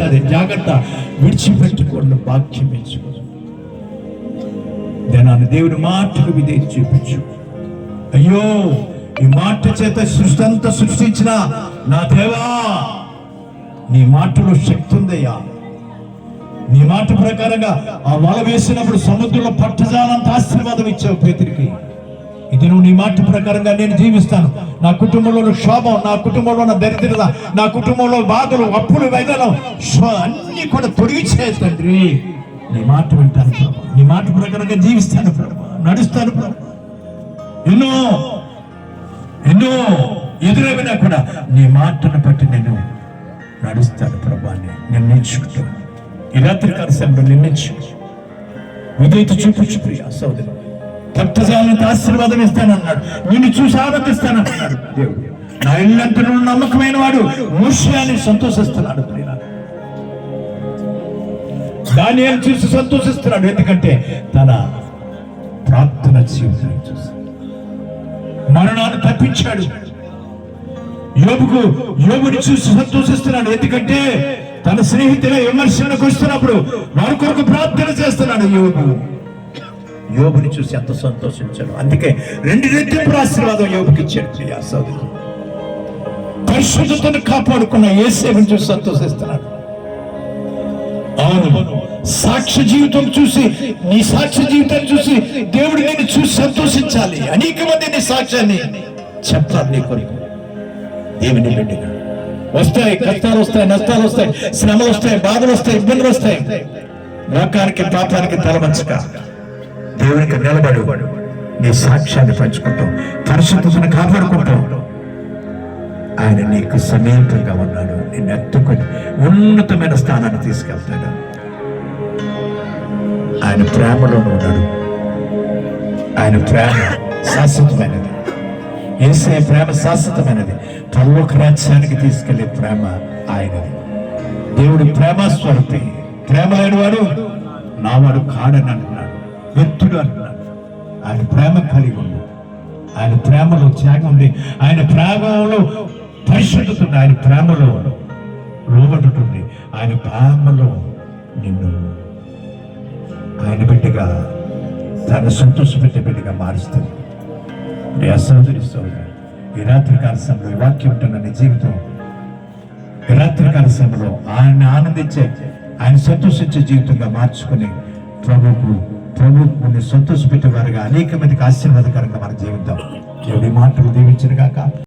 వచ్చేస్తుంది. జాగ్రత్త, విడిచిపెట్టుకోండి, వాక్యం ఇచ్చుకో. దినాన్ని దేవుని మాటకు విధేయత చూపించు. అయ్యో, ఈ మాట చేత సృష్టి అంతా సృష్టించిన నా దేవా, నీ మాటలో శక్తి ఉందయ్యా. నీ మాట ప్రకారంగా ఆ వల వేసినప్పుడు సముద్రంలో పట్టజాలంత ఆశీర్వాదం ఇచ్చావు పేతురికి. ఇది నువ్వు నీ మాట ప్రకారంగా నేను జీవిస్తాను. నా కుటుంబంలో క్షోభం, నా కుటుంబంలో ఉన్న దరిద్రత, నా కుటుంబంలో బాధలు, అప్పులు, వేదనలు అన్ని కూడా తొలగించే తండ్రి. నీ మాట వింటాను ప్రభు, నీ మాట ప్రకారంగా జీవిస్తాను ప్రభు, నడుస్తాను ప్రభు. ఎన్నో ఎన్నో ఎదురైనా కూడా నీ మాటను బట్టి నేను నడుస్తాను ప్రభు అని నిర్ణయించుకుంటాను. ఈ రాత్రి కాల సమయంలో నిర్ణయించు, విధేయత చూపించు ప్రియ సోదరు. భక్తజాలంత ఆశీర్వాదం ఇస్తానన్నాడు, నిన్ను చూసి ఆనందిస్తానన్నాడు దేవుడు. నా ఇల్లంతలో నమ్మకమైన వాడు మోషేని సంతోషిస్తున్నాడు ప్రియ. దానియేలు చూసి సంతోషిస్తున్నాడు, ఎందుకంటే తన ప్రార్థన జీవితాన్ని చూసి మరణాన్ని తప్పించాడు. యోబుని చూసి సంతోషిస్తున్నాడు, ఎందుకంటే తన స్నేహితుల విమర్శలకు వస్తున్నప్పుడు వారి కొరకు ప్రార్థన చేస్తున్నాడు. యోబుని చూసి ఎంత సంతోషించాడు. అందుకే 2 రెట్టింపు ఆశీర్వాదం యోబుకి ఇచ్చాడు ప్రియా సోదరుడు. పరిశుద్ధతను కాపాడుకున్న యేసేపుని చూసి సంతోషిస్తున్నాడు. అవును, సాక్ష్య జీవితం చూసి, నీ సాక్ష్య జీవితాన్ని చూసి దేవుడు నేను చూసి సంతోషించాలి. అనేక మంది నీ సాక్ష్యాన్ని చెప్తారు నీ కొరకు. దేవుని బిడ్డగా వస్తాయి కష్టాలు, వస్తాయి నష్టాలు, వస్తాయి శ్రమలు, వస్తాయి బాధలు, వస్తాయి ఇబ్బందులు వస్తాయి. లోకానికి పాపానికి తలవంచక దేవునికి నిలబడు. నీ సాక్ష్యాన్ని పంచుకుంటావు, పరిశుద్ధతను కాపాడుకుంటావు. ఆయన నీకు సమీపంగా ఉన్నాడు, నిన్ను ఎత్తుకొని ఉన్నతమైన స్థానాన్ని తీసుకెళ్తాడు. ఆయన ప్రేమలో ఉన్నాడు. ఆయన ప్రేమ శాశ్వతమైనది. యేసయ్య ప్రేమ శాశ్వతమైనది. పరలోక రాజ్యానికి తీసుకెళ్లే ప్రేమ ఆయనది. దేవుడు ప్రేమ స్వరూపి. ప్రేమ లేనివాడు నావాడు కాడని అంటున్నాడు, వ్యక్తుడు అంటున్నాడు. ఆయన ప్రేమ కలిగి ఉంది. ఆయన ప్రేమలో త్యాగం ఉంది. ఆయన ప్రేమలో పరిశుద్ధత ఉంది. ఆయన ప్రేమలో లోబడుతుంది. ఆయన ప్రేమలో నిన్ను ఆయన బిడ్డగా, తన సంతోషపెట్టే బిడ్డగా మారుస్తుంది. సోదరి సోదరు, ఈ రాత్రి కాల సమయంలో ఈ వాక్యం ఉంటున్న నీ జీవితం, ఈ రాత్రి కాల సమయంలో ఆయన ఆనందించే, ఆయన సంతోషించే జీవితంగా మార్చుకుని ప్రభువుని సంతోషపెట్టే వారుగా అనేక మందికి ఆశీర్వాదకరంగా మన జీవితం దేవుడి మాటలు దీవించిన గాక.